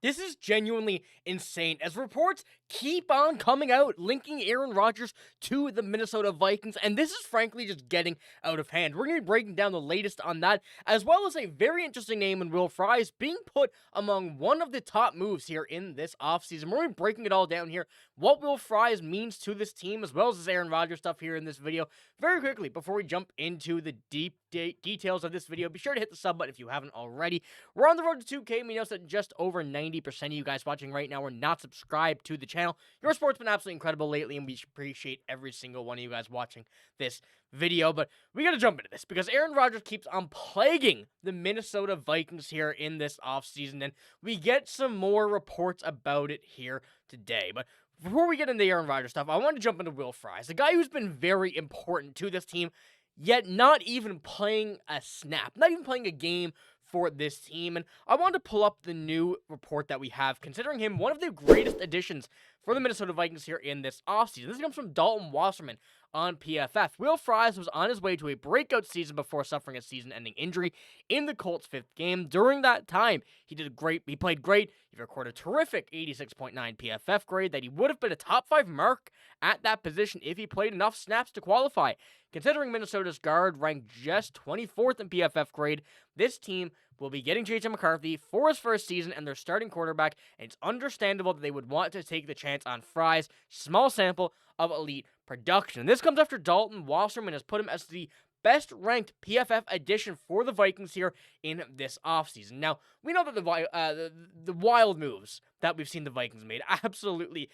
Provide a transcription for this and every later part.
This is genuinely insane as reports keep on coming out linking Aaron Rodgers to the Minnesota Vikings, and this is frankly just getting out of hand. We're going to be breaking down the latest on that, as well as a very interesting name in Will Fries being put among one of the top moves here in this offseason. We're going to be breaking it all down here, what Will Fries means to this team, as well as this Aaron Rodgers stuff here in this video. Very quickly, before we jump into the deep details of this video, be sure to hit the sub button if you haven't already. We're on the road to 2K. We know that just over 90% of you guys watching right now are not subscribed to the channel. Your support's been absolutely incredible lately, and we appreciate every single one of you guys watching this video. But we got to jump into this because Aaron Rodgers keeps on plaguing the Minnesota Vikings here in this offseason, and we get some more reports about it here today. But before we get into the Aaron Rodgers stuff, I want to jump into Will Fries, the guy who's been very important to this team, yet not even playing a snap, not even playing a game for this team. And I wanted to pull up the new report that we have, considering him one of the greatest additions for the Minnesota Vikings here in this offseason. This comes from Dalton Wasserman on PFF. Will Fries was on his way to a breakout season before suffering a season-ending injury in the Colts' 5th game. During that time, he did great. He played great. He recorded a terrific 86.9 PFF grade that he would have been a top 5 mark at that position if he played enough snaps to qualify. Considering Minnesota's guard ranked just 24th in PFF grade, this team will be getting J.J. McCarthy for his first season and their starting quarterback, and it's understandable that they would want to take the chance on Fries' small sample of elite production. And this comes after Dalton Wasserman has put him as the best-ranked PFF addition for the Vikings here in this offseason. Now, we know that the wild moves that we've seen the Vikings made, absolutely,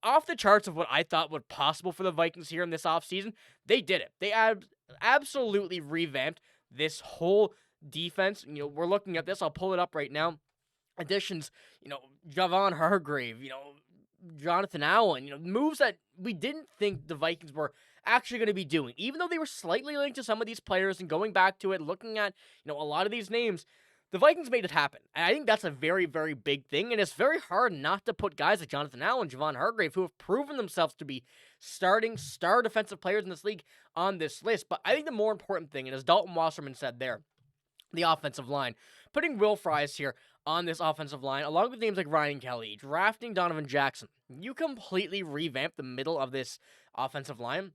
off the charts of what I thought was possible for the Vikings here in this offseason, they did it. They absolutely revamped this whole defense. We're looking at this. I'll pull it up right now. Additions, Javon Hargrave, Jonathan Allen, moves that we didn't think the Vikings were actually going to be doing, even though they were slightly linked to some of these players. And going back to it, looking at, a lot of these names, the Vikings made it happen. And I think that's a very, very big thing. And it's very hard not to put guys like Jonathan Allen, Javon Hargrave, who have proven themselves to be starting star defensive players in this league on this list. But I think the more important thing, and as Dalton Wasserman said there, the offensive line, putting Will Fries here on this offensive line, along with names like Ryan Kelly, drafting Donovan Jackson, you completely revamped the middle of this offensive line.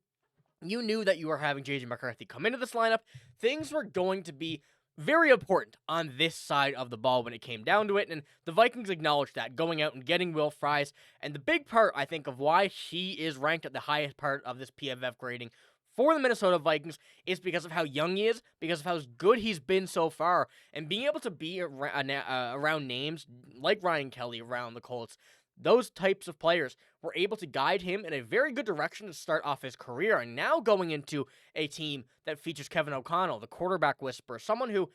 You knew that you were having J.J. McCarthy come into this lineup. Things were going to be very important on this side of the ball when it came down to it, and the Vikings acknowledged that, going out and getting Will Fries. And the big part, I think, of why he is ranked at the highest part of this PFF grading for the Minnesota Vikings is because of how young he is, because of how good he's been so far, and being able to be around names like Ryan Kelly around the Colts. Those types of players were able to guide him in a very good direction to start off his career. And now going into a team that features Kevin O'Connell, the quarterback whisperer, someone who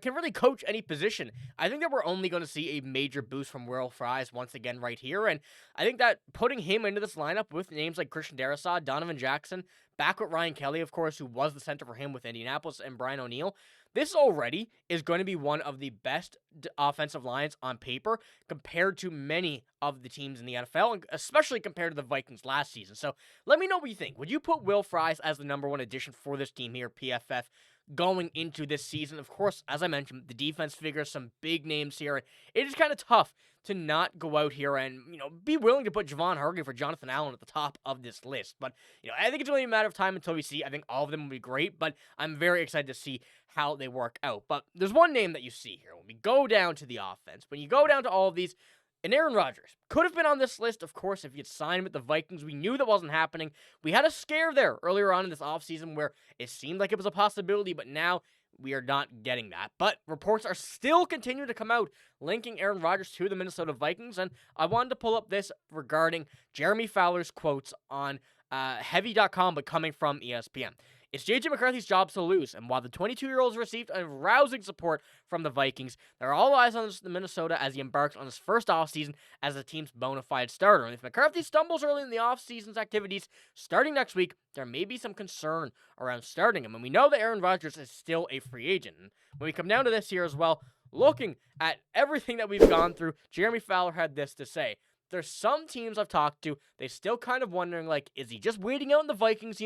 can really coach any position, I think that we're only going to see a major boost from Will Fries once again right here. And I think that putting him into this lineup with names like Christian Darrisaw, Donovan Jackson, back with Ryan Kelly, of course, who was the center for him with Indianapolis, and Brian O'Neill, this already is going to be one of the best offensive lines on paper compared to many of the teams in the NFL, and especially compared to the Vikings last season. So let me know what you think. Would you put Will Fries as the number one addition for this team here, PFF, going into this season? Of course, as I mentioned, the defense figures some big names here. It is kind of tough to not go out here and, be willing to put Javon Hargrave or Jonathan Allen at the top of this list. But, I think it's only a matter of time until we see. I think all of them will be great, but I'm very excited to see how they work out. But there's one name that you see here. When we go down to the offense, when you go down to all of these, and Aaron Rodgers could have been on this list, of course, if you'd signed with the Vikings. We knew that wasn't happening. We had a scare there earlier on in this offseason where it seemed like it was a possibility, but now we are not getting that. But reports are still continuing to come out linking Aaron Rodgers to the Minnesota Vikings, and I wanted to pull up this regarding Jeremy Fowler's quotes on Heavy.com, but coming from ESPN. It's J.J. McCarthy's job to lose, and while the 22-year-old has received a rousing support from the Vikings, there are all eyes on Minnesota as he embarks on his first offseason as the team's bona fide starter. And if McCarthy stumbles early in the offseason's activities starting next week, there may be some concern around starting him. And we know that Aaron Rodgers is still a free agent. And when we come down to this here as well, looking at everything that we've gone through, Jeremy Fowler had this to say. There's some teams I've talked to, they still kind of wondering, is he just waiting out in the Vikings,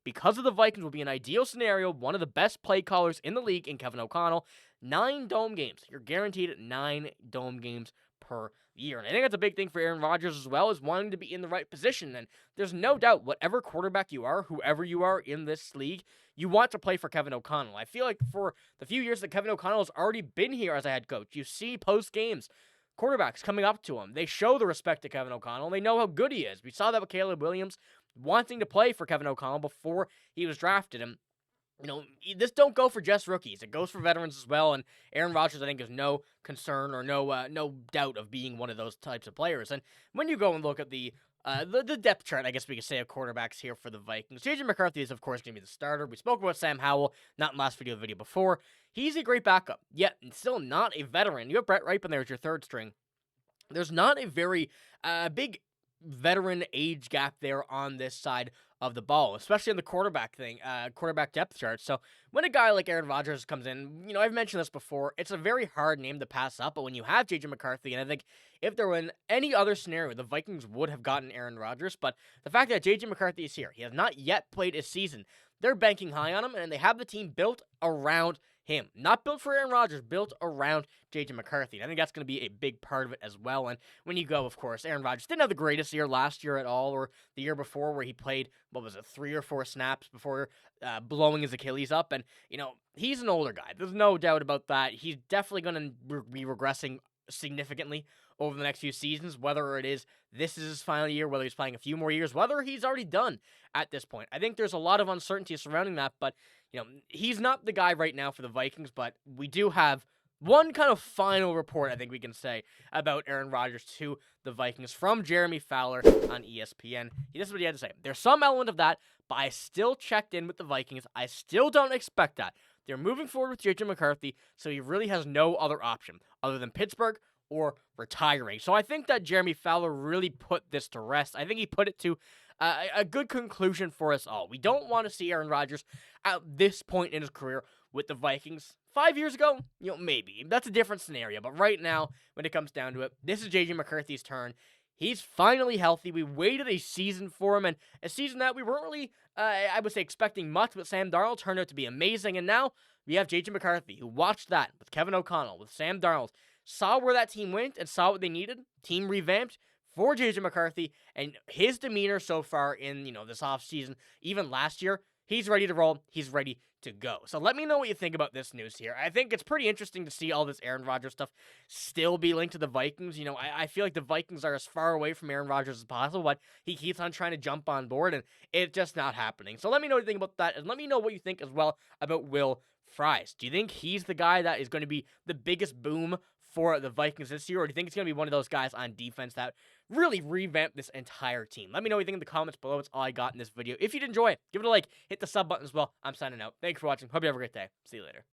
because of the Vikings will be an ideal scenario, one of the best play callers in the league in Kevin O'Connell. 9 dome games. You're guaranteed 9 dome games per year. And I think that's a big thing for Aaron Rodgers as well, is wanting to be in the right position. And there's no doubt, whatever quarterback you are, whoever you are in this league, you want to play for Kevin O'Connell. I feel like for the few years that Kevin O'Connell has already been here as a head coach, you see post games, quarterbacks coming up to him. They show the respect to Kevin O'Connell. They know how good he is. We saw that with Caleb Williams wanting to play for Kevin O'Connell before he was drafted. And this don't go for just rookies. It goes for veterans as well. And Aaron Rodgers, I think, has no concern or no doubt of being one of those types of players. And when you go and look at the depth chart, I guess we could say, of quarterbacks here for the Vikings, J.J. McCarthy is, of course, going to be the starter. We spoke about Sam Howell, not in the last video, the video before. He's a great backup, yet still not a veteran. You have Brett Rypien there as your third string. There's not a very big veteran age gap there on this side of the ball, especially in the quarterback depth chart. So when a guy like Aaron Rodgers comes in, I've mentioned this before, it's a very hard name to pass up, but when you have J.J. McCarthy, and I think if there were in any other scenario, the Vikings would have gotten Aaron Rodgers, but the fact that J.J. McCarthy is here, he has not yet played a season, they're banking high on him, and they have the team built around him. Not built for Aaron Rodgers, built around J.J. McCarthy. And I think that's going to be a big part of it as well. And when you go, of course, Aaron Rodgers didn't have the greatest year last year at all, or the year before where he played, 3 or 4 snaps before blowing his Achilles up. And, he's an older guy. There's no doubt about that. He's definitely going to be regressing significantly over the next few seasons, whether this is his final year, whether he's playing a few more years, whether he's already done at this point. I think there's a lot of uncertainty surrounding that, but he's not the guy right now for the Vikings, but we do have one kind of final report, I think we can say, about Aaron Rodgers to the Vikings from Jeremy Fowler on ESPN. This is what he had to say. There's some element of that, but I still checked in with the Vikings. I still don't expect that. They're moving forward with J.J. McCarthy, so he really has no other option other than Pittsburgh or retiring. So I think that Jeremy Fowler really put this to rest. I think he put it to a good conclusion for us all. We don't want to see Aaron Rodgers at this point in his career with the Vikings. 5 years ago, maybe. That's a different scenario. But right now, when it comes down to it, this is J.J. McCarthy's turn. He's finally healthy. We waited a season for him, and a season that we weren't really, I would say, expecting much, but Sam Darnold turned out to be amazing. And now we have J.J. McCarthy, who watched that with Kevin O'Connell, with Sam Darnold, saw where that team went and saw what they needed. Team revamped for J.J. McCarthy, and his demeanor so far in, this offseason, even last year, he's ready to roll. He's ready to go. So let me know what you think about this news here. I think it's pretty interesting to see all this Aaron Rodgers stuff still be linked to the Vikings. I feel like the Vikings are as far away from Aaron Rodgers as possible, but he keeps on trying to jump on board, and it's just not happening. So let me know what you think about that, and let me know what you think as well about Will Fries. Do you think he's the guy that is going to be the biggest boom for the Vikings this year, or do you think it's going to be one of those guys on defense that really revamp this entire team? Let me know what you think in the comments below. It's all I got in this video. If you did enjoy it, give it a like, hit the sub button as well. I'm signing out. Thanks for watching. Hope you have a great day. See you later.